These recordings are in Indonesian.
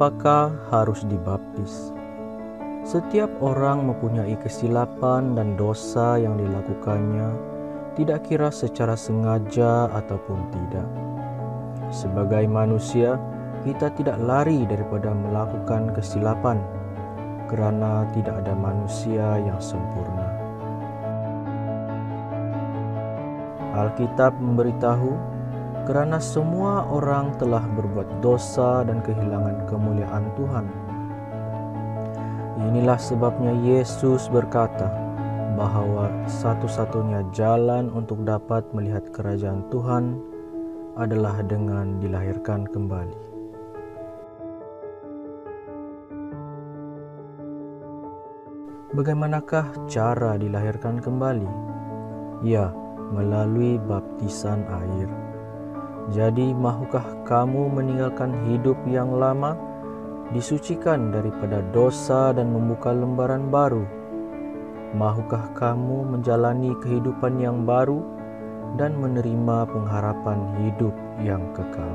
mengapakah harus dibaptis? Setiap orang mempunyai kesilapan dan dosa yang dilakukannya, tidak kira secara sengaja ataupun tidak. Sebagai manusia, kita tidak lari daripada melakukan kesilapan, kerana tidak ada manusia yang sempurna. Alkitab memberitahu, kerana semua orang telah berbuat dosa dan kehilangan kemuliaan Tuhan. Inilah sebabnya Yesus berkata bahawa satu-satunya jalan untuk dapat melihat kerajaan Tuhan adalah dengan dilahirkan kembali. Bagaimanakah cara dilahirkan kembali? Ya, melalui baptisan air. Jadi, mahukah kamu meninggalkan hidup yang lama, disucikan daripada dosa dan membuka lembaran baru? Mahukah kamu menjalani kehidupan yang baru dan menerima pengharapan hidup yang kekal?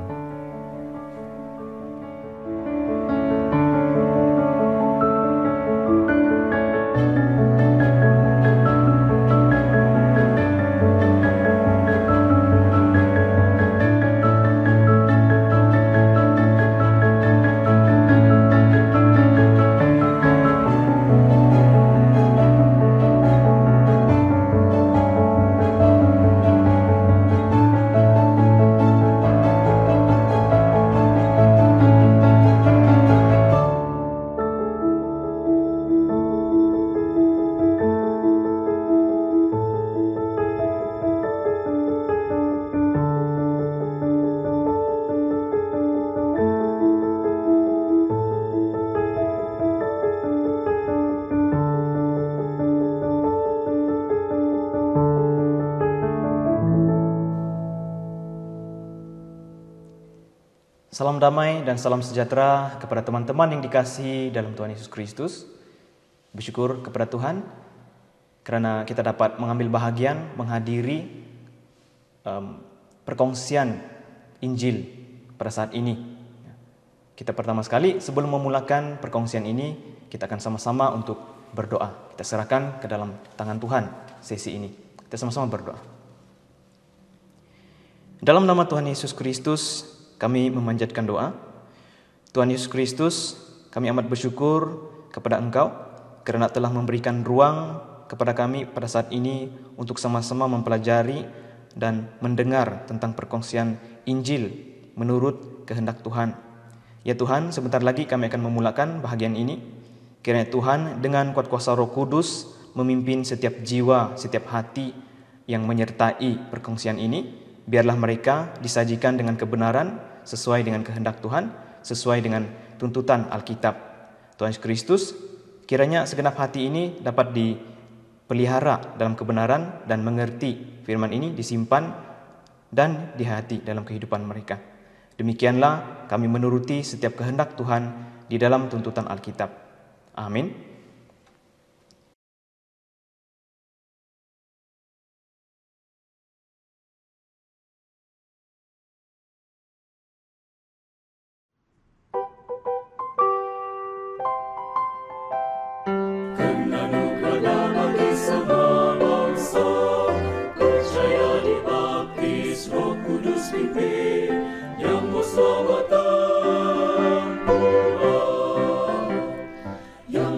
Salam damai dan salam sejahtera kepada teman-teman yang dikasihi dalam Tuhan Yesus Kristus. Bersyukur kepada Tuhan kerana kita dapat mengambil bahagian menghadiri perkongsian Injil pada saat ini. Kita pertama sekali sebelum memulakan perkongsian ini, kita akan sama-sama untuk berdoa. Kita serahkan ke dalam tangan Tuhan sesi ini. Kita sama-sama berdoa. Dalam nama Tuhan Yesus Kristus, kami memanjatkan doa. Tuhan Yesus Kristus, kami amat bersyukur kepada Engkau kerana telah memberikan ruang kepada kami pada saat ini untuk sama-sama mempelajari dan mendengar tentang perkongsian Injil menurut kehendak Tuhan. Ya Tuhan, sebentar lagi kami akan memulakan bahagian ini. Kiranya Tuhan dengan kuat kuasa Roh Kudus memimpin setiap jiwa, setiap hati yang menyertai perkongsian ini. Biarlah mereka disajikan dengan kebenaran sesuai dengan kehendak Tuhan, sesuai dengan tuntutan Alkitab. Tuhan Yesus Kristus, kiranya segenap hati ini dapat dipelihara dalam kebenaran dan mengerti firman ini, disimpan dan dihayati dalam kehidupan mereka. Demikianlah kami menuruti setiap kehendak Tuhan di dalam tuntutan Alkitab. Amin. Yang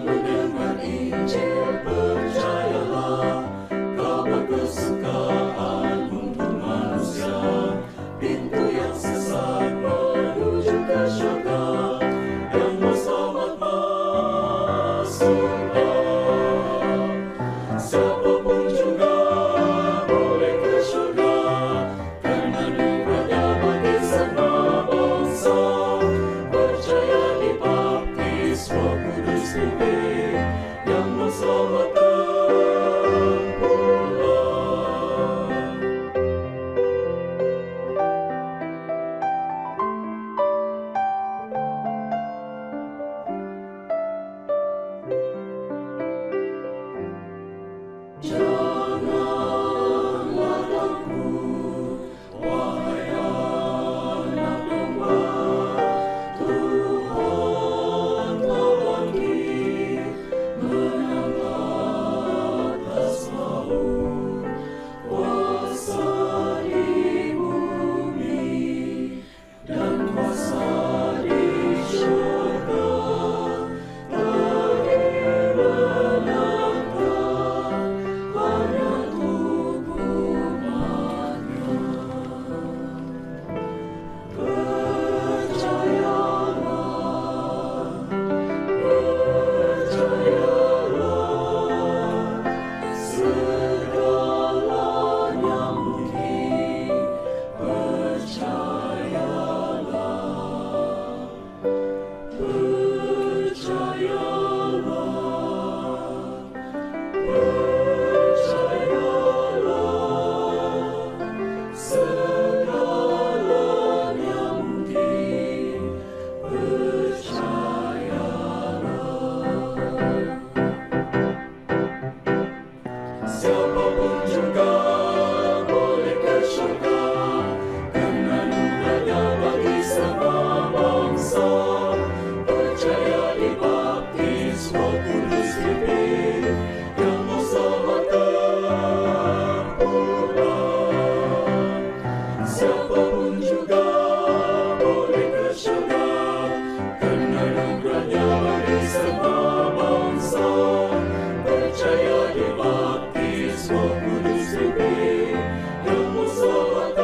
Siapapun juga boleh ke surga, karena anugerahnya bagi semua bangsa. Percaya dibaptis Roh Kudus pimpin, yang dosa terpulang. Siapapun juga boleh ke surga, karena anugerahnya bagi semua bangsa. Percaya dibaptis Roh Kudus pimpin, yang dosa terpulang.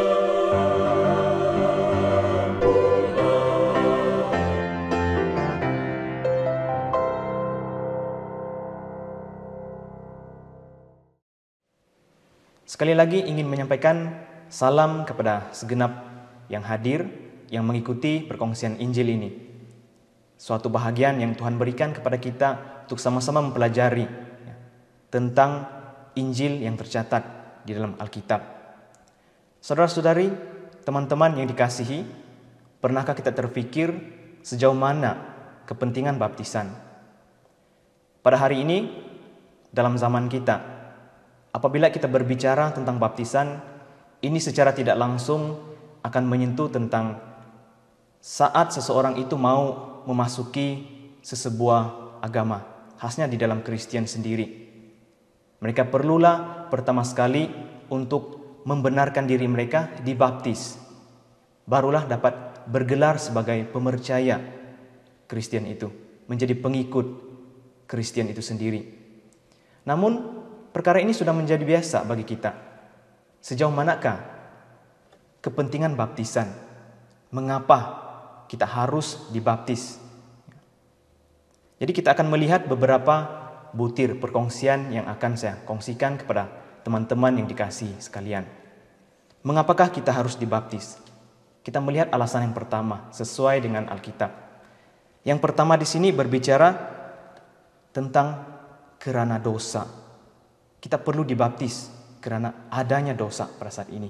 Sekali lagi ingin menyampaikan salam kepada segenap yang hadir, yang mengikuti perkongsian Injil ini. Suatu bahagian yang Tuhan berikan kepada kita untuk sama-sama mempelajari tentang Injil yang tercatat di dalam Alkitab. Saudara-saudari, teman-teman yang dikasihi, pernahkah kita terpikir sejauh mana kepentingan baptisan? Pada hari ini, dalam zaman kita, apabila kita berbicara tentang baptisan, ini secara tidak langsung akan menyentuh tentang saat seseorang itu mau memasuki sesebuah agama, khasnya di dalam Kristen sendiri. Mereka perlulah pertama sekali untuk membenarkan diri mereka dibaptis. Barulah dapat bergelar sebagai pemercaya Kristen itu, menjadi pengikut Kristen itu sendiri. Namun, perkara ini sudah menjadi biasa bagi kita. Sejauh manakah kepentingan baptisan? Mengapa kita harus dibaptis? Jadi kita akan melihat beberapa butir perkongsian yang akan saya kongsikan kepada teman-teman yang dikasihi sekalian. Mengapakah kita harus dibaptis? Kita melihat alasan yang pertama sesuai dengan Alkitab. Yang pertama di sini berbicara tentang karena dosa. Kita perlu dibaptis karena adanya dosa pada saat ini.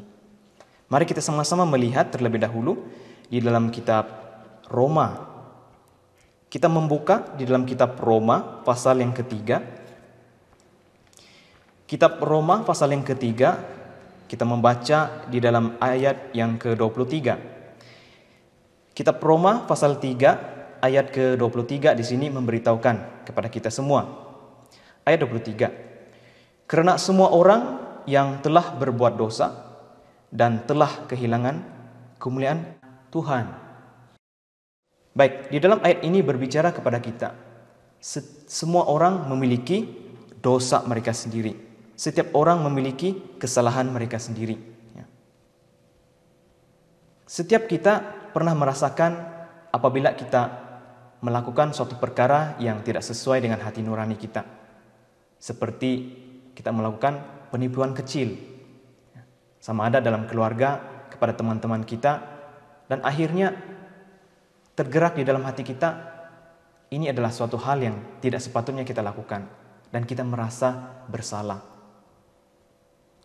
Mari kita sama-sama melihat terlebih dahulu di dalam kitab Roma. Kita membuka di dalam kitab Roma pasal yang ketiga. Kitab Roma pasal yang ketiga, kita membaca di dalam ayat yang ke-23. Kitab Roma pasal 3 ayat ke-23 di sini memberitahukan kepada kita semua. Ayat 23. Karena semua orang yang telah berbuat dosa dan telah kehilangan kemuliaan Tuhan. Baik, di dalam ayat ini berbicara kepada kita. Semua orang memiliki dosa mereka sendiri. Setiap orang memiliki kesalahan mereka sendiri. Setiap kita pernah merasakan apabila kita melakukan suatu perkara yang tidak sesuai dengan hati nurani kita. Seperti kita melakukan penipuan kecil. Sama ada dalam keluarga, kepada teman-teman kita, dan akhirnya tergerak di dalam hati kita, ini adalah suatu hal yang tidak sepatutnya kita lakukan, dan kita merasa bersalah.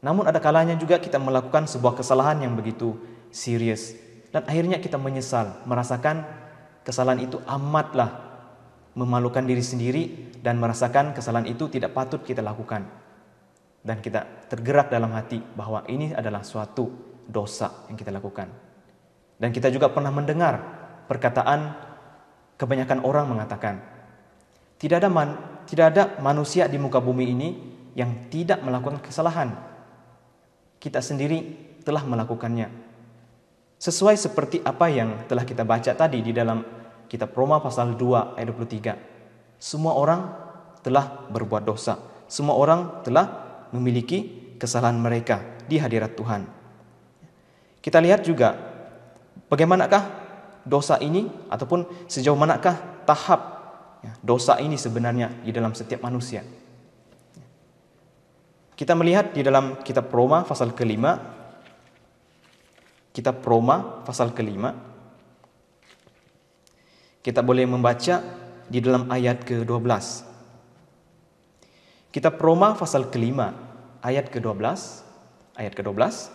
Namun ada kalanya juga kita melakukan sebuah kesalahan yang begitu serius, dan akhirnya kita menyesal, merasakan kesalahan itu amatlah memalukan diri sendiri, dan merasakan kesalahan itu tidak patut kita lakukan. Dan kita tergerak dalam hati bahwa ini adalah suatu dosa yang kita lakukan. Dan kita juga pernah mendengar perkataan kebanyakan orang mengatakan, tidak ada manusia di muka bumi ini yang tidak melakukan kesalahan. Kita sendiri telah melakukannya. Sesuai seperti apa yang telah kita baca tadi di dalam kitab Roma pasal 2 ayat 23. Semua orang telah berbuat dosa. Semua orang telah memiliki kesalahan mereka di hadirat Tuhan. Kita lihat juga bagaimanakah dosa ini, ataupun sejauh manakah tahap dosa ini sebenarnya di dalam setiap manusia. Kita melihat di dalam kitab Roma pasal ke-5. Kitab Roma pasal ke-5. Kita boleh membaca di dalam ayat ke-12. Kitab Roma pasal ke-5 ayat ke-12. Ayat ke-12.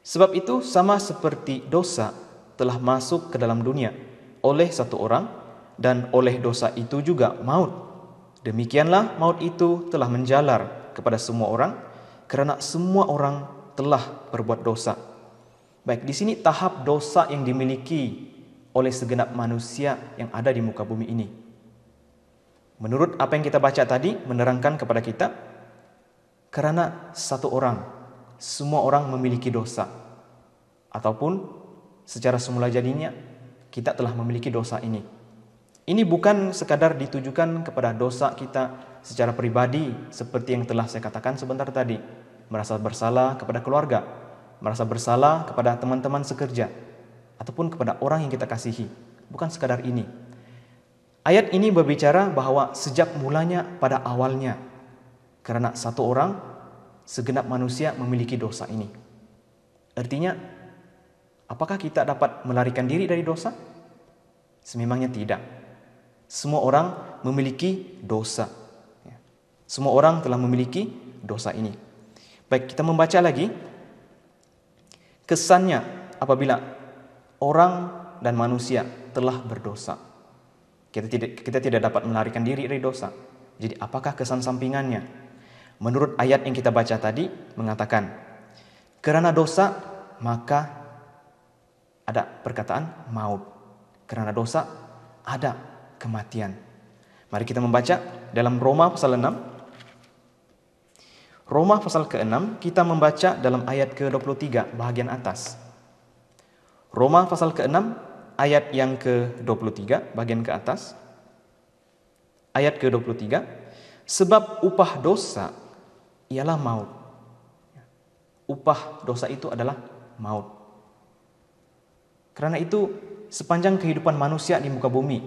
Sebab itu sama seperti dosa telah masuk ke dalam dunia oleh satu orang, dan oleh dosa itu juga maut. Demikianlah maut itu telah menjalar kepada semua orang, Karena semua orang telah berbuat dosa. Baik, di sini tahap dosa yang dimiliki oleh segenap manusia yang ada di muka bumi ini. Menurut apa yang kita baca tadi, menerangkan kepada kita, karena satu orang, semua orang memiliki dosa. Ataupun secara semula jadinya, kita telah memiliki dosa ini. Ini bukan sekadar ditujukan kepada dosa kita secara pribadi, seperti yang telah saya katakan sebentar tadi. Merasa bersalah kepada keluarga, merasa bersalah kepada teman-teman sekerja, ataupun kepada orang yang kita kasihi. Bukan sekadar ini. Ayat ini berbicara bahwa sejak mulanya pada awalnya, karena satu orang, segenap manusia memiliki dosa ini. Artinya, apakah kita dapat melarikan diri dari dosa? Sememangnya tidak. Semua orang memiliki dosa. Semua orang telah memiliki dosa ini. Baik, kita membaca lagi. Kesannya apabila orang dan manusia telah berdosa, kita tidak dapat melarikan diri dari dosa. Jadi apakah kesan sampingannya? Menurut ayat yang kita baca tadi mengatakan, karena dosa maka ada perkataan maut. Karena dosa ada kematian. Mari kita membaca dalam Roma pasal 6. Roma pasal ke-6 kita membaca dalam ayat ke-23 bahagian atas. Roma pasal ke-6 ayat yang ke-23 bahagian ke atas. Ayat ke-23, sebab upah dosa ialah maut. Upah dosa itu adalah maut. Karena itu sepanjang kehidupan manusia di muka bumi,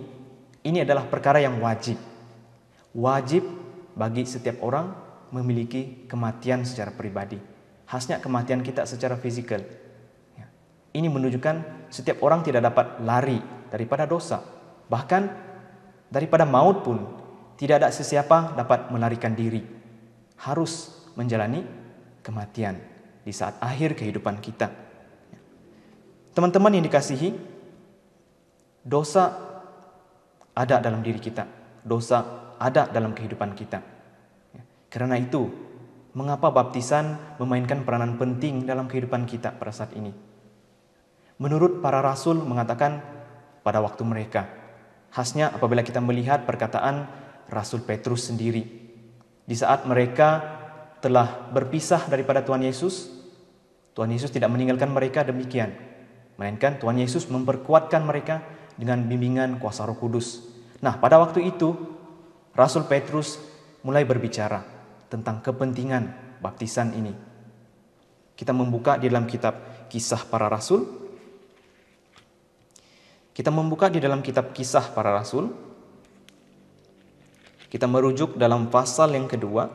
ini adalah perkara yang wajib. Wajib bagi setiap orang memiliki kematian secara pribadi. Khasnya kematian kita secara fisikal. Ini menunjukkan setiap orang tidak dapat lari daripada dosa. Bahkan daripada maut pun tidak ada sesiapa dapat melarikan diri. Harus menjalani kematian di saat akhir kehidupan kita. Teman-teman yang dikasihi, dosa ada dalam diri kita. Dosa ada dalam kehidupan kita. Karena itu, mengapa baptisan memainkan peranan penting dalam kehidupan kita pada saat ini? Menurut para rasul mengatakan pada waktu mereka, khasnya apabila kita melihat perkataan Rasul Petrus sendiri. Di saat mereka telah berpisah daripada Tuhan Yesus tidak meninggalkan mereka demikian. Melainkan Tuhan Yesus memperkuatkan mereka dengan bimbingan kuasa Roh Kudus. Nah, pada waktu itu, Rasul Petrus mulai berbicara tentang kepentingan baptisan ini. Kita membuka di dalam kitab Kisah Para Rasul. Kita membuka di dalam kitab Kisah Para Rasul. Kita merujuk dalam pasal yang kedua.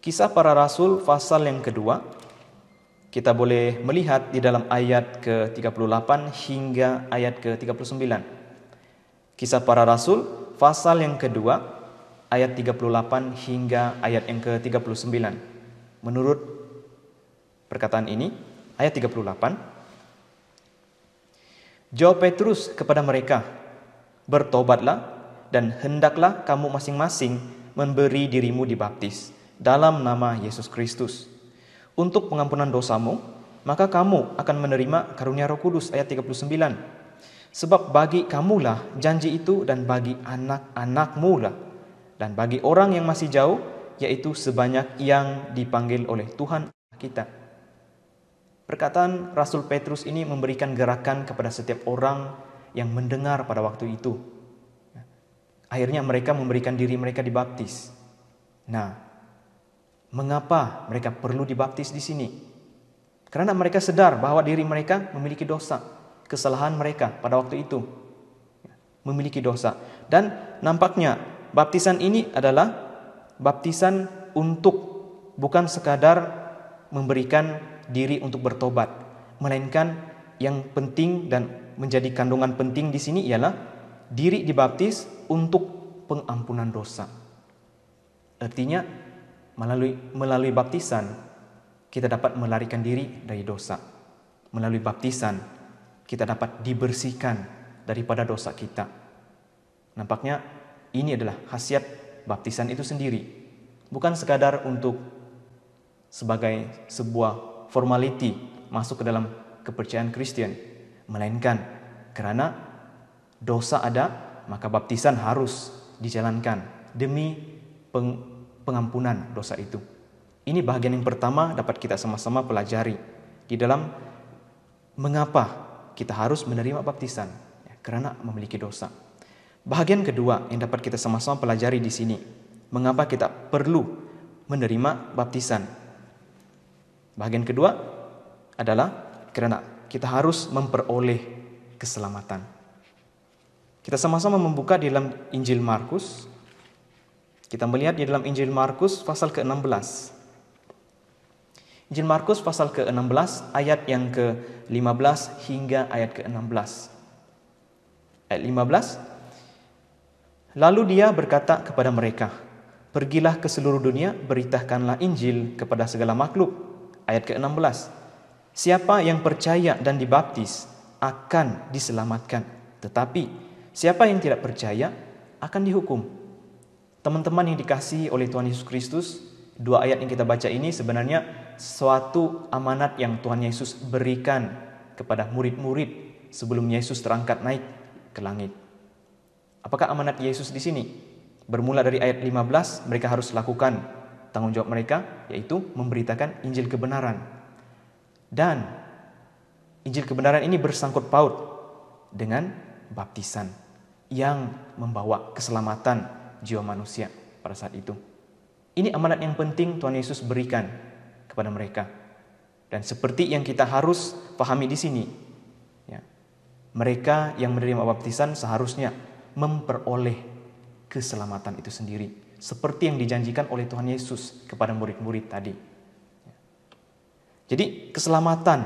Kisah Para Rasul pasal yang kedua. Kita boleh melihat di dalam ayat ke-38 hingga ayat ke-39. Kisah Para Rasul pasal yang kedua ayat 38 hingga ayat yang ke-39. Menurut perkataan ini, ayat 38. Jawab Petrus kepada mereka, bertobatlah dan hendaklah kamu masing-masing memberi dirimu dibaptis dalam nama Yesus Kristus untuk pengampunan dosamu, maka kamu akan menerima karunia Roh Kudus. Ayat 39. Sebab bagi kamulah janji itu dan bagi anak-anakmu lah, dan bagi orang yang masih jauh, yaitu sebanyak yang dipanggil oleh Tuhan kita. Perkataan Rasul Petrus ini memberikan gerakan kepada setiap orang yang mendengar pada waktu itu. Akhirnya mereka memberikan diri mereka dibaptis. Nah, mengapa mereka perlu dibaptis di sini? Karena mereka sadar bahwa diri mereka memiliki dosa, kesalahan mereka pada waktu itu memiliki dosa. Dan nampaknya baptisan ini adalah baptisan untuk bukan sekadar memberikan diri untuk bertobat, melainkan yang penting dan menjadi kandungan penting di sini ialah diri dibaptis untuk pengampunan dosa. Artinya melalui baptisan kita dapat melarikan diri dari dosa. Melalui baptisan kita dapat dibersihkan daripada dosa kita. Nampaknya ini adalah khasiat baptisan itu sendiri. Bukan sekadar untuk sebagai sebuah formality masuk ke dalam kepercayaan Kristen, melainkan karena dosa ada, maka baptisan harus dijalankan demi pengampunan dosa itu. Ini bahagian yang pertama dapat kita sama-sama pelajari di dalam mengapa kita harus menerima baptisan, karena memiliki dosa. Bahagian kedua yang dapat kita sama-sama pelajari di sini, mengapa kita perlu menerima baptisan. Bahagian kedua adalah karena kita harus memperoleh keselamatan. Kita sama-sama membuka di dalam Injil Markus. Kita melihat di dalam Injil Markus pasal ke-16. Injil Markus pasal ke-16 ayat yang ke-15 hingga ayat ke-16. Ayat 15. Lalu dia berkata kepada mereka, "Pergilah ke seluruh dunia, beritakanlah Injil kepada segala makhluk." Ayat ke-16. Siapa yang percaya dan dibaptis akan diselamatkan, tetapi siapa yang tidak percaya akan dihukum. Teman-teman yang dikasihi oleh Tuhan Yesus Kristus, dua ayat yang kita baca ini sebenarnya suatu amanat yang Tuhan Yesus berikan kepada murid-murid sebelum Yesus terangkat naik ke langit. Apakah amanat Yesus di sini? Bermula dari ayat 15, mereka harus lakukan tanggung jawab mereka, yaitu memberitakan Injil kebenaran. Dan Injil kebenaran ini bersangkut paut dengan baptisan yang membawa keselamatan jiwa manusia pada saat itu. Ini amanat yang penting Tuhan Yesus berikan kepada mereka. Dan seperti yang kita harus pahami di sini, ya, mereka yang menerima baptisan seharusnya memperoleh keselamatan itu sendiri, seperti yang dijanjikan oleh Tuhan Yesus kepada murid-murid tadi. Jadi keselamatan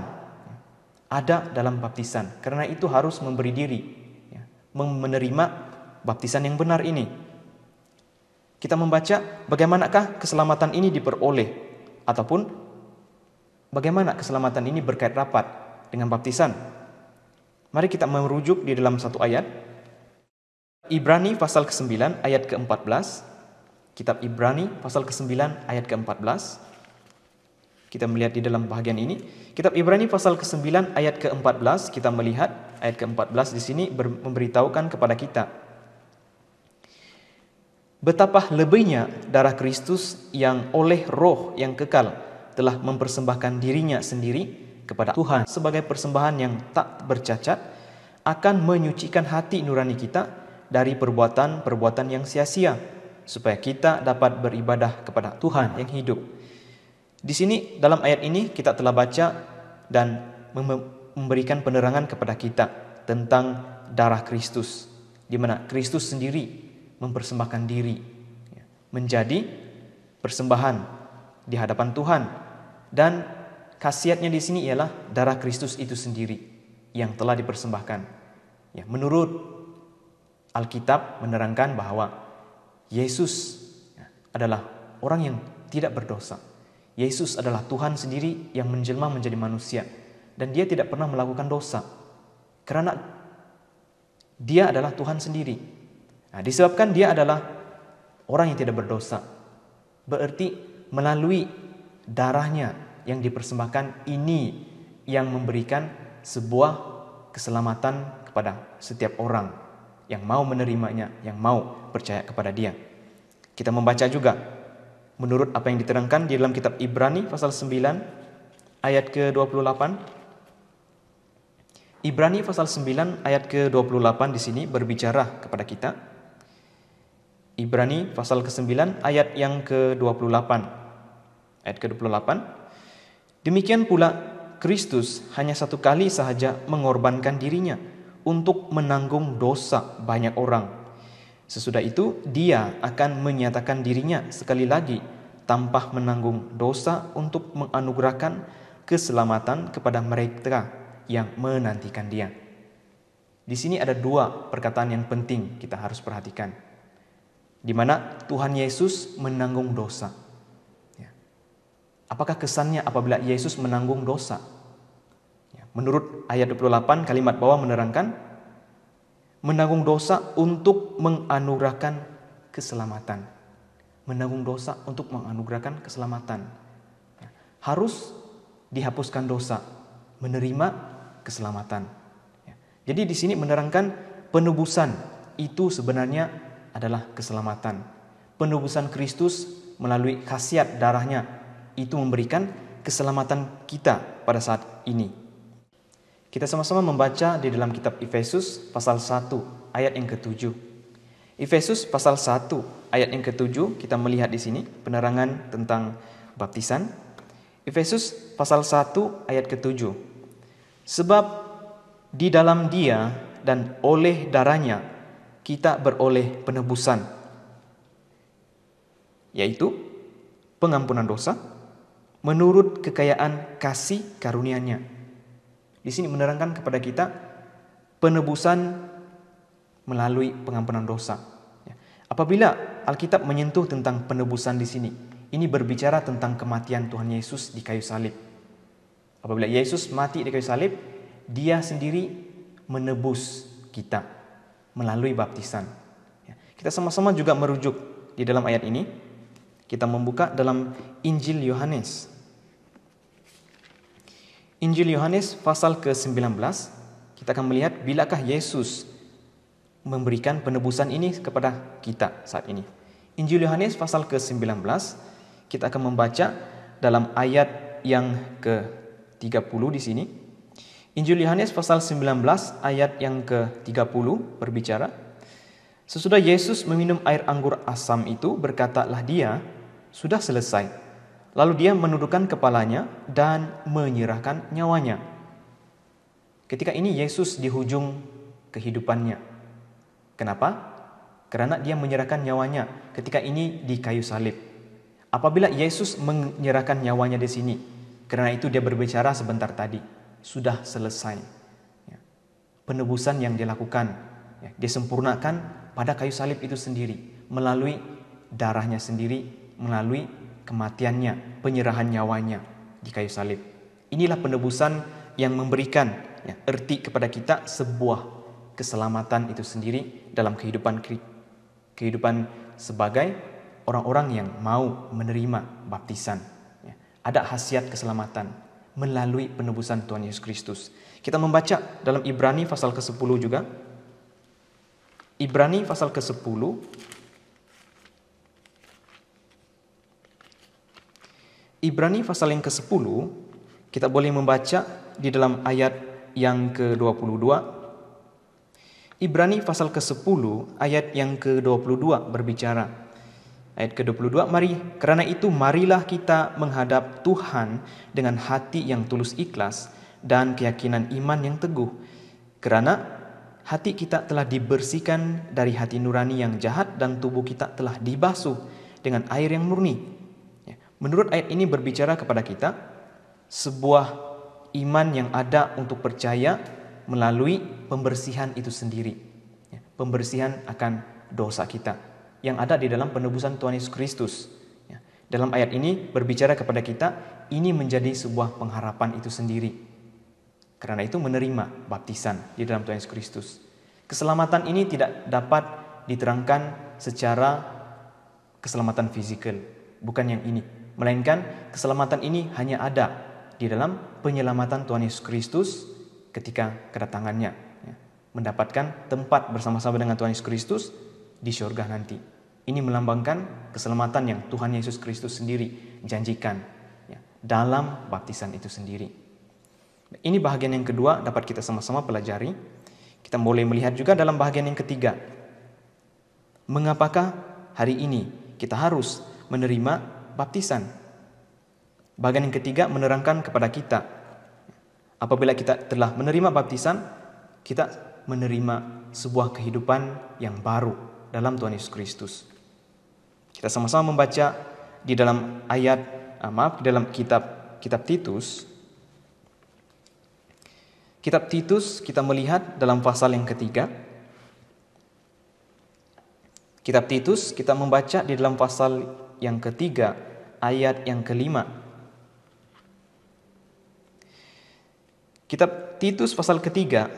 ada dalam baptisan. Karena itu harus memberi diri, ya, menerima baptisan yang benar ini. Kita membaca bagaimanakah keselamatan ini diperoleh, ataupun bagaimana keselamatan ini berkait rapat dengan baptisan. Mari kita merujuk di dalam satu ayat. Ibrani pasal ke-9 ayat ke-14. Kitab Ibrani pasal ke-9 ayat ke-14. Kita melihat di dalam bahagian ini. Kitab Ibrani pasal ke-9 ayat ke-14, kita melihat ayat ke-14 di sini memberitahukan kepada kita betapa lebihnya darah Kristus yang oleh Roh yang kekal telah mempersembahkan dirinya sendiri kepada Tuhan sebagai persembahan yang tak bercacat, akan menyucikan hati nurani kita dari perbuatan-perbuatan yang sia-sia, supaya kita dapat beribadah kepada Tuhan yang hidup. Di sini dalam ayat ini kita telah baca dan memberikan penerangan kepada kita tentang darah Kristus, di mana Kristus sendiri mempersembahkan diri menjadi persembahan di hadapan Tuhan, dan khasiatnya di sini ialah darah Kristus itu sendiri yang telah dipersembahkan. Ya, menurut Alkitab menerangkan bahwa Yesus adalah orang yang tidak berdosa. Yesus adalah Tuhan sendiri yang menjelma menjadi manusia, dan dia tidak pernah melakukan dosa karena dia adalah Tuhan sendiri. Nah, disebabkan dia adalah orang yang tidak berdosa, berarti melalui darahnya yang dipersembahkan ini yang memberikan sebuah keselamatan kepada setiap orang yang mau menerimanya, yang mau percaya kepada dia. Kita membaca juga menurut apa yang diterangkan di dalam kitab Ibrani pasal 9 ayat ke-28. Ibrani pasal 9 ayat ke-28 di sini berbicara kepada kita. Ibrani pasal ke-9 ayat yang ke-28. Ayat ke-28. Demikian pula Kristus hanya satu kali sahaja mengorbankan dirinya untuk menanggung dosa banyak orang. Sesudah itu dia akan menyatakan dirinya sekali lagi tanpa menanggung dosa untuk menganugerahkan keselamatan kepada mereka yang menantikan dia. Di sini ada dua perkataan yang penting kita harus perhatikan, di mana Tuhan Yesus menanggung dosa. Apakah kesannya apabila Yesus menanggung dosa? Menurut ayat 28 kalimat bawah menerangkan menanggung dosa untuk menganugerahkan keselamatan. Menanggung dosa untuk menganugerahkan keselamatan. harus dihapuskan dosa, menerima keselamatan. Jadi di sini menerangkan penebusan itu sebenarnya adalah keselamatan. Penebusan Kristus melalui khasiat darahnya itu memberikan keselamatan kita pada saat ini. Kita sama-sama membaca di dalam kitab Efesus pasal 1 ayat yang ke-7. Efesus pasal 1 ayat yang ke-7 kita melihat di sini penerangan tentang baptisan. Efesus pasal 1 ayat ke-7. Sebab di dalam Dia dan oleh darahnya kita beroleh penebusan, yaitu pengampunan dosa menurut kekayaan kasih karunia-Nya. Di sini menerangkan kepada kita penebusan melalui pengampunan dosa. Apabila Alkitab menyentuh tentang penebusan di sini, ini berbicara tentang kematian Tuhan Yesus di kayu salib. Apabila Yesus mati di kayu salib, Dia sendiri menebus kita melalui baptisan. Kita sama-sama juga merujuk di dalam ayat ini. Kita membuka dalam Injil Yohanes. Injil Yohanes pasal ke-19. Kita akan melihat bilakah Yesus memberikan penebusan ini kepada kita saat ini. Injil Yohanes pasal ke-19. Kita akan membaca dalam ayat yang ke-30 di sini. Injil Yohanes pasal 19 ayat yang ke-30 berbicara, sesudah Yesus meminum air anggur asam itu, berkatalah Dia, sudah selesai. Lalu Dia menundukkan kepalanya dan menyerahkan nyawanya. Ketika ini Yesus di hujung kehidupannya. Kenapa? Karena Dia menyerahkan nyawanya ketika ini di kayu salib. Apabila Yesus menyerahkan nyawanya di sini, karena itu Dia berbicara sebentar tadi, sudah selesai. Penebusan yang dilakukan, disempurnakan pada kayu salib itu sendiri, melalui darahnya sendiri, melalui kematiannya, penyerahan nyawanya di kayu salib. Inilah penebusan yang memberikan erti kepada kita sebuah keselamatan itu sendiri dalam kehidupan sebagai orang-orang yang mau menerima baptisan. Ada khasiat keselamatan melalui penebusan Tuhan Yesus Kristus. Kita membaca dalam Ibrani pasal ke-10 juga. Ibrani pasal ke-10. Ibrani pasal yang ke-10, kita boleh membaca di dalam ayat yang ke-22. Ibrani pasal ke-10 ayat yang ke-22 berbicara. Ayat ke-22, karena itu marilah kita menghadap Tuhan dengan hati yang tulus ikhlas dan keyakinan iman yang teguh. Karena hati kita telah dibersihkan dari hati nurani yang jahat dan tubuh kita telah dibasuh dengan air yang murni. Menurut ayat ini berbicara kepada kita sebuah iman yang ada untuk percaya melalui pembersihan itu sendiri. Pembersihan akan dosa kita yang ada di dalam penebusan Tuhan Yesus Kristus. Dalam ayat ini berbicara kepada kita, ini menjadi sebuah pengharapan itu sendiri. Karena itu menerima baptisan di dalam Tuhan Yesus Kristus. Keselamatan ini tidak dapat diterangkan secara keselamatan fisikal, bukan yang ini. Melainkan keselamatan ini hanya ada di dalam penyelamatan Tuhan Yesus Kristus ketika kedatangannya. Mendapatkan tempat bersama-sama dengan Tuhan Yesus Kristus di surga nanti. Ini melambangkan keselamatan yang Tuhan Yesus Kristus sendiri janjikan dalam baptisan itu sendiri. Ini bahagian yang kedua dapat kita sama-sama pelajari. Kita boleh melihat juga dalam bahagian yang ketiga. Mengapakah hari ini kita harus menerima baptisan? Bahagian yang ketiga menerangkan kepada kita, apabila kita telah menerima baptisan, kita menerima sebuah kehidupan yang baru dalam Tuhan Yesus Kristus. Kita sama-sama membaca di dalam dalam kitab Titus. Kitab Titus kita melihat dalam pasal yang ketiga. Kitab Titus kita membaca di dalam pasal yang ketiga ayat yang kelima. Kitab Titus pasal ketiga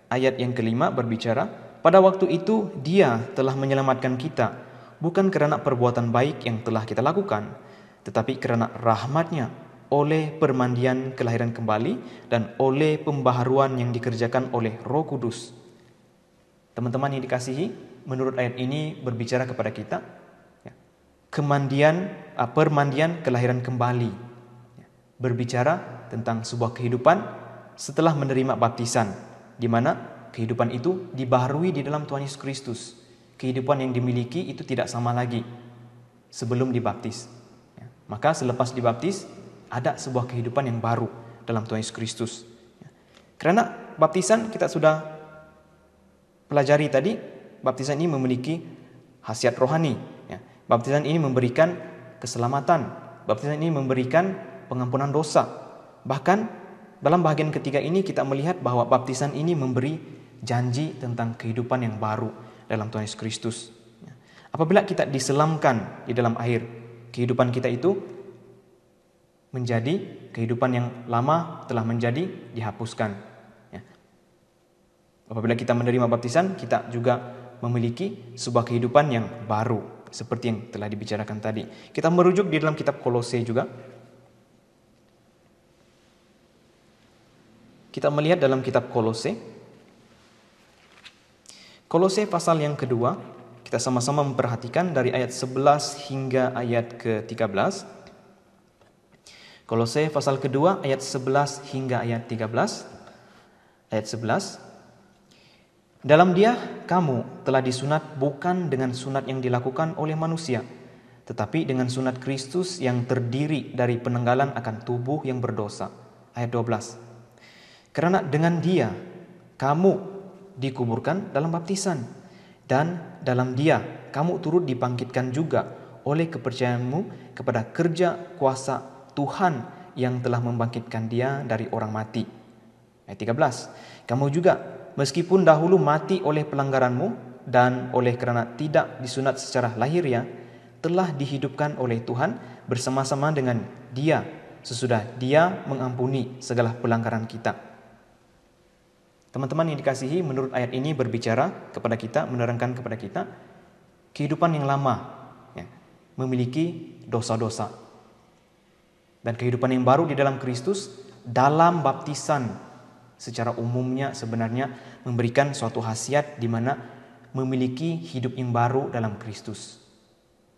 ayat yang kelima berbicara, pada waktu itu Dia telah menyelamatkan kita, bukan karena perbuatan baik yang telah kita lakukan, tetapi karena rahmat-Nya, oleh permandian kelahiran kembali dan oleh pembaharuan yang dikerjakan oleh Roh Kudus. Teman-teman yang dikasihi, menurut ayat ini berbicara kepada kita permandian kelahiran kembali, berbicara tentang sebuah kehidupan setelah menerima baptisan, di mana kehidupan itu dibaharui di dalam Tuhan Yesus Kristus. Kehidupan yang dimiliki itu tidak sama lagi sebelum dibaptis. Maka selepas dibaptis ada sebuah kehidupan yang baru dalam Tuhan Yesus Kristus. Karena baptisan kita sudah pelajari tadi, baptisan ini memiliki khasiat rohani. Baptisan ini memberikan keselamatan. Baptisan ini memberikan pengampunan dosa. Bahkan dalam bagian ketiga ini kita melihat bahwa baptisan ini memberi janji tentang kehidupan yang baru dalam Tuhan Yesus Kristus. Apabila kita diselamkan di dalam air, kehidupan kita itu menjadi kehidupan yang lama telah menjadi dihapuskan. Apabila kita menerima baptisan, kita juga memiliki sebuah kehidupan yang baru, seperti yang telah dibicarakan tadi. Kita merujuk di dalam kitab Kolose juga. Kita melihat dalam kitab Kolose. Kolose pasal yang kedua, kita sama-sama memperhatikan dari ayat 11 hingga ayat ke-13. Kolose pasal kedua ayat 11 hingga ayat 13. Ayat 11. Dalam Dia kamu telah disunat bukan dengan sunat yang dilakukan oleh manusia, tetapi dengan sunat Kristus yang terdiri dari penanggalan akan tubuh yang berdosa. Ayat 12. Karena dengan Dia kamu dikuburkan dalam baptisan, dan dalam Dia kamu turut dibangkitkan juga oleh kepercayaanmu kepada kerja kuasa Tuhan yang telah membangkitkan Dia dari orang mati. Ayat 13. Kamu juga meskipun dahulu mati oleh pelanggaranmu dan oleh kerana tidak disunat secara lahiriah, telah dihidupkan oleh Tuhan bersama-sama dengan Dia sesudah Dia mengampuni segala pelanggaran kita. Teman-teman yang dikasihi, menurut ayat ini berbicara kepada kita, menerangkan kepada kita kehidupan yang lama memiliki dosa-dosa. Dan kehidupan yang baru di dalam Kristus dalam baptisan secara umumnya sebenarnya memberikan suatu khasiat di mana memiliki hidup yang baru dalam Kristus.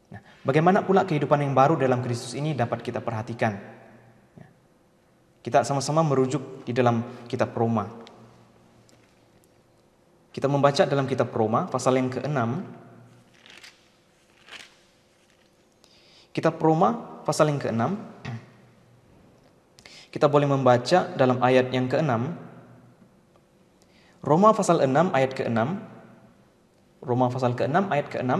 Nah, bagaimana pula kehidupan yang baru dalam Kristus ini dapat kita perhatikan? Kita sama-sama merujuk di dalam kitab Roma. Kita membaca dalam kitab Roma pasal yang ke-6. Kitab Roma pasal yang ke-6. Kita boleh membaca dalam ayat yang ke-6. Roma pasal 6 ayat ke-6. Roma pasal ke-6 ayat ke-6.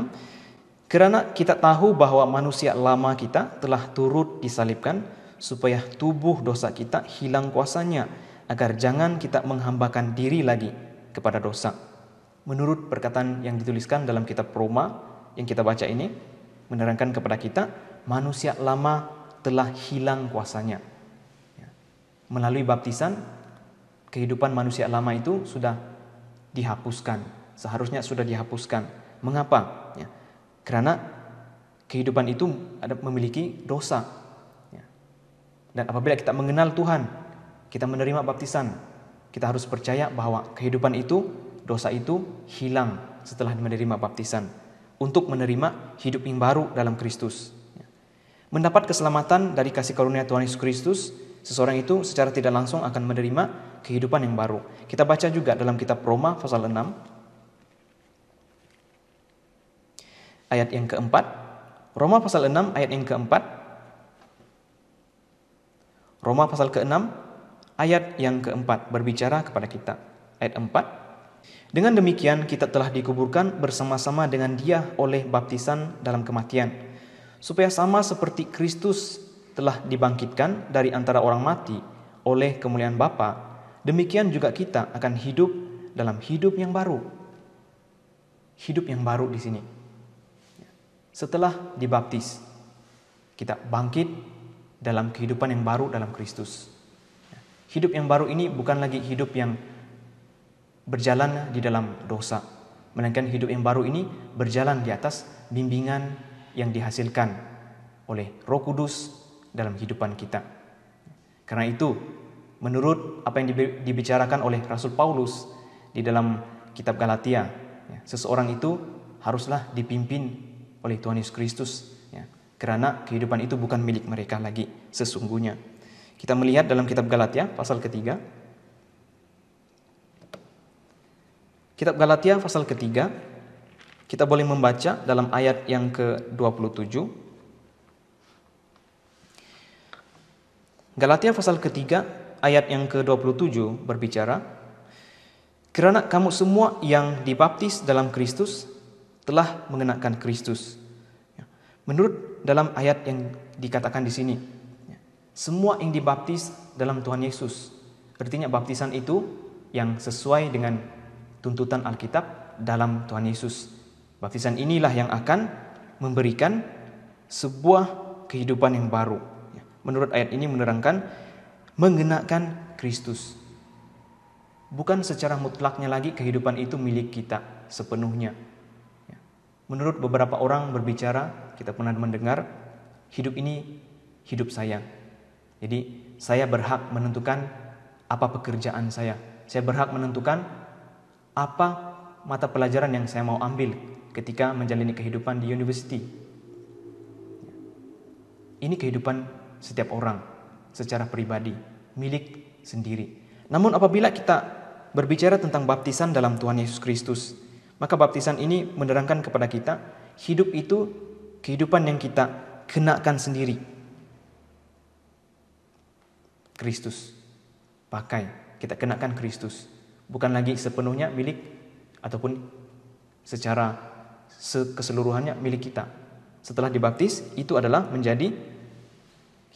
Kerana kita tahu bahwa manusia lama kita telah turut disalibkan supaya tubuh dosa kita hilang kuasanya, agar jangan kita menghambakan diri lagi kepada dosa. Menurut perkataan yang dituliskan dalam kitab Roma yang kita baca ini, menerangkan kepada kita manusia lama telah hilang kuasanya. Melalui baptisan, kehidupan manusia lama itu sudah dihapuskan. Seharusnya sudah dihapuskan. Mengapa? Karena kehidupan itu memiliki dosa. Dan apabila kita mengenal Tuhan, kita menerima baptisan, kita harus percaya bahwa kehidupan itu, dosa itu hilang setelah menerima baptisan, untuk menerima hidup yang baru dalam Kristus. Mendapat keselamatan dari kasih karunia Tuhan Yesus Kristus, seseorang itu secara tidak langsung akan menerima kehidupan yang baru. Kita baca juga dalam kitab Roma pasal 6 ayat yang keempat. Roma pasal 6 ayat yang keempat. Roma pasal ke-6 ayat yang keempat berbicara kepada kita. Ayat 4. Dengan demikian kita telah dikuburkan bersama-sama dengan Dia oleh baptisan dalam kematian, supaya sama seperti Kristus telah dibangkitkan dari antara orang mati oleh kemuliaan Bapa, demikian juga kita akan hidup dalam hidup yang baru. Hidup yang baru di sini. Setelah dibaptis, kita bangkit dalam kehidupan yang baru dalam Kristus. Hidup yang baru ini bukan lagi hidup yang berjalan di dalam dosa, melainkan hidup yang baru ini berjalan di atas bimbingan yang dihasilkan oleh Roh Kudus dalam kehidupan kita. Karena itu, menurut apa yang dibicarakan oleh Rasul Paulus di dalam kitab Galatia, seseorang itu haruslah dipimpin oleh Tuhan Yesus Kristus, karena kehidupan itu bukan milik mereka lagi sesungguhnya. Kita melihat dalam kitab Galatia pasal ketiga. Kitab Galatia pasal ketiga, kita boleh membaca dalam ayat yang ke-27. Galatia pasal ketiga, ayat yang ke-27 berbicara, "Karena kamu semua yang dibaptis dalam Kristus telah mengenakan Kristus." Menurut dalam ayat yang dikatakan di sini, semua yang dibaptis dalam Tuhan Yesus. Artinya baptisan itu yang sesuai dengan tuntutan Alkitab dalam Tuhan Yesus. Baptisan inilah yang akan memberikan sebuah kehidupan yang baru. Menurut ayat ini menerangkan mengenakan Kristus. Bukan secara mutlaknya lagi kehidupan itu milik kita sepenuhnya. Menurut beberapa orang berbicara, kita pernah mendengar, hidup ini hidup saya. Jadi saya berhak menentukan apa pekerjaan saya. Saya berhak menentukan apa mata pelajaran yang saya mau ambil ketika menjalani kehidupan di university. Ini kehidupan setiap orang secara pribadi, milik sendiri. Namun apabila kita berbicara tentang baptisan dalam Tuhan Yesus Kristus, maka baptisan ini menerangkan kepada kita, hidup itu kehidupan yang kita kenakan sendiri. Kristus, pakai, kita kenakan Kristus. Bukan lagi sepenuhnya milik ataupun secara keseluruhannya milik kita. Setelah dibaptis, itu adalah menjadi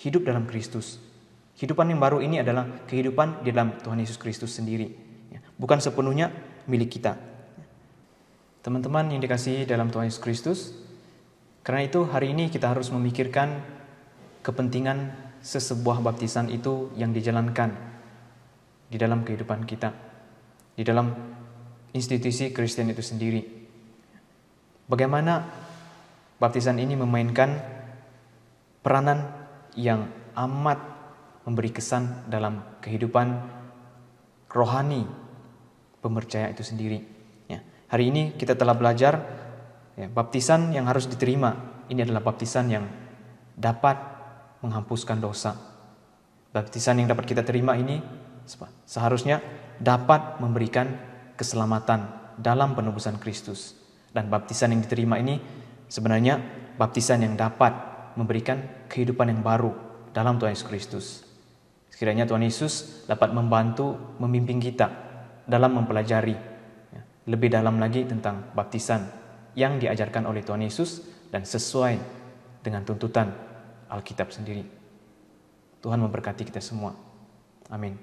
hidup dalam Kristus. Kehidupan yang baru ini adalah kehidupan di dalam Tuhan Yesus Kristus sendiri. Bukan sepenuhnya milik kita. Teman-teman yang dikasihi dalam Tuhan Yesus Kristus, karena itu hari ini kita harus memikirkan kepentingan sesebuah baptisan itu yang dijalankan di dalam kehidupan kita, di dalam institusi Kristen itu sendiri. Bagaimana baptisan ini memainkan peranan yang amat memberi kesan dalam kehidupan rohani pemercaya itu sendiri. Hari ini kita telah belajar baptisan yang harus diterima. Ini adalah baptisan yang dapat menghapuskan dosa. Baptisan yang dapat kita terima ini seharusnya dapat memberikan keselamatan dalam penebusan Kristus. Dan baptisan yang diterima ini sebenarnya baptisan yang dapat memberikan kehidupan yang baru dalam Tuhan Yesus Kristus. Sekiranya Tuhan Yesus dapat membantu membimbing kita dalam mempelajari lebih dalam lagi tentang baptisan yang diajarkan oleh Tuhan Yesus dan sesuai dengan tuntutan Alkitab sendiri. Tuhan memberkati kita semua. Amin.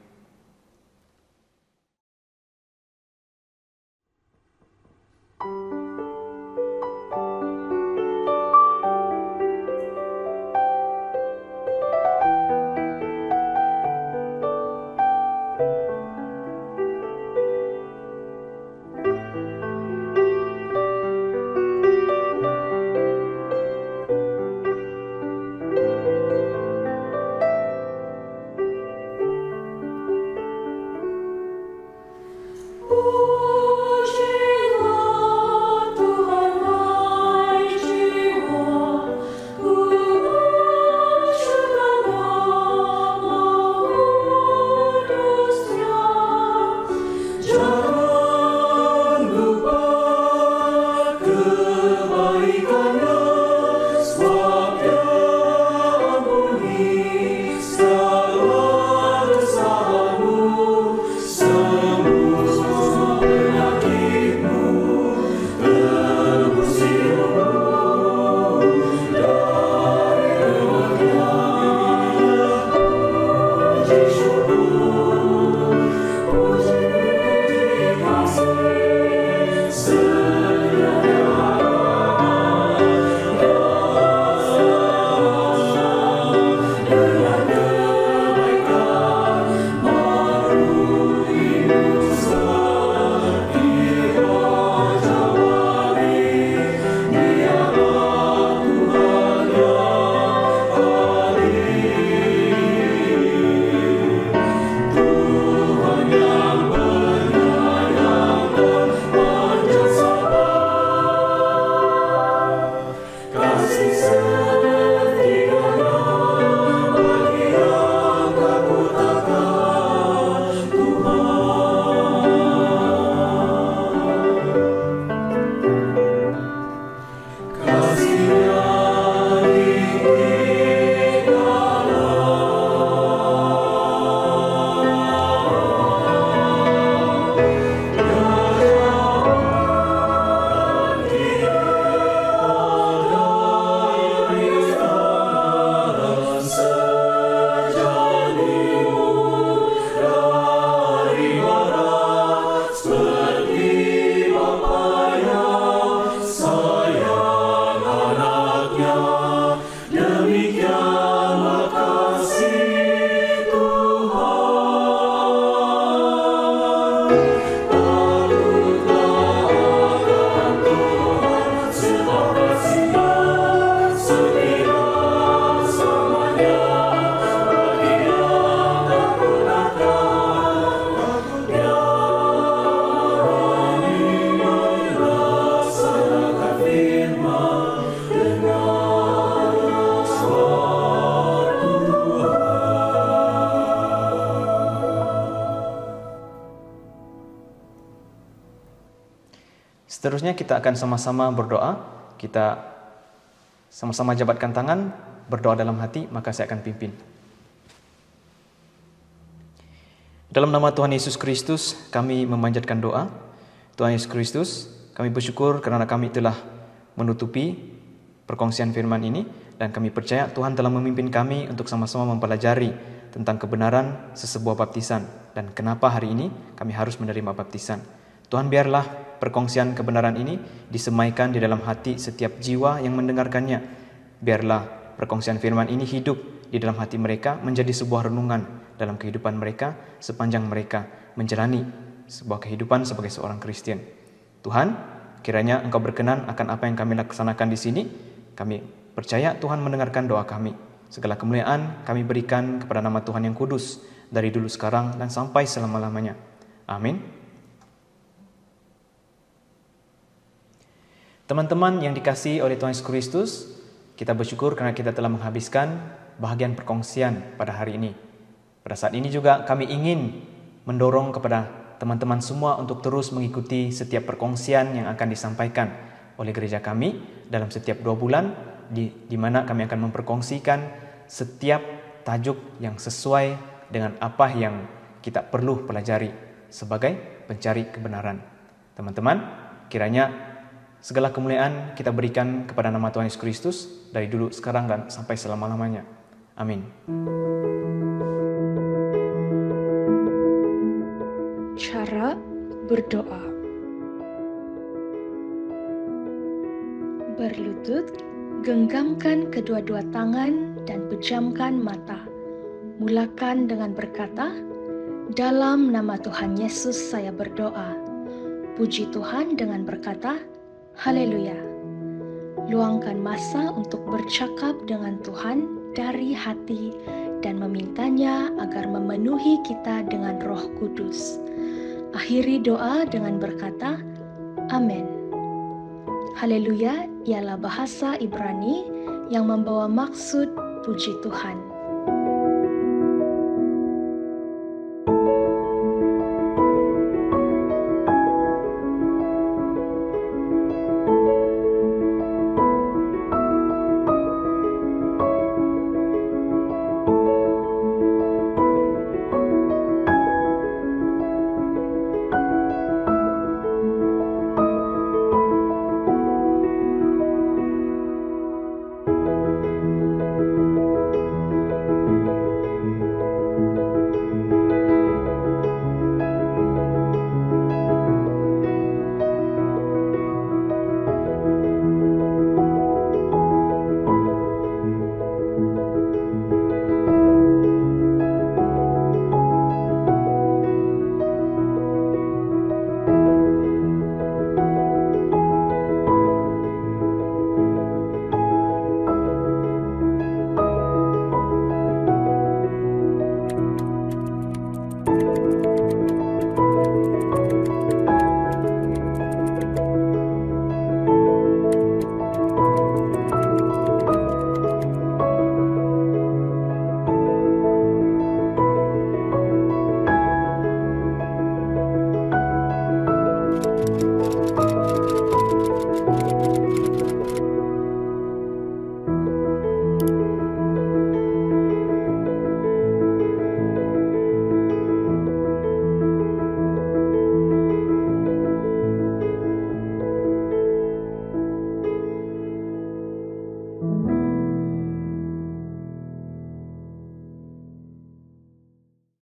Seterusnya kita akan sama-sama berdoa. Kita sama-sama jabatkan tangan, berdoa dalam hati, maka saya akan pimpin. Dalam nama Tuhan Yesus Kristus, kami memanjatkan doa. Tuhan Yesus Kristus, kami bersyukur karena kami telah menutupi perkongsian firman ini, dan kami percaya Tuhan telah memimpin kami untuk sama-sama mempelajari tentang kebenaran sesebuah baptisan dan kenapa hari ini kami harus menerima baptisan. Tuhan, biarlah perkongsian kebenaran ini disemaikan di dalam hati setiap jiwa yang mendengarkannya. Biarlah perkongsian firman ini hidup di dalam hati mereka, menjadi sebuah renungan dalam kehidupan mereka sepanjang mereka menjalani sebuah kehidupan sebagai seorang Kristen. Tuhan, kiranya Engkau berkenan akan apa yang kami laksanakan di sini. Kami percaya Tuhan mendengarkan doa kami. Segala kemuliaan kami berikan kepada nama Tuhan yang kudus, dari dulu sekarang dan sampai selama-lamanya. Amin. Teman-teman yang dikasihi oleh Tuhan Yesus Kristus, kita bersyukur karena kita telah menghabiskan bahagian perkongsian pada hari ini. Pada saat ini juga kami ingin mendorong kepada teman-teman semua untuk terus mengikuti setiap perkongsian yang akan disampaikan oleh gereja kami dalam setiap 2 bulan, di mana kami akan memperkongsikan setiap tajuk yang sesuai dengan apa yang kita perlu pelajari sebagai pencari kebenaran. Teman-teman, kiranya segala kemuliaan kita berikan kepada nama Tuhan Yesus Kristus dari dulu, sekarang, dan sampai selama-lamanya. Amin. Cara berdoa. Berlutut, genggamkan kedua-dua tangan dan pejamkan mata. Mulakan dengan berkata, "Dalam nama Tuhan Yesus saya berdoa." Puji Tuhan dengan berkata, "Haleluya." Luangkan masa untuk bercakap dengan Tuhan dari hati dan memintanya agar memenuhi kita dengan Roh Kudus. Akhiri doa dengan berkata, "Amin." Haleluya ialah bahasa Ibrani yang membawa maksud puji Tuhan.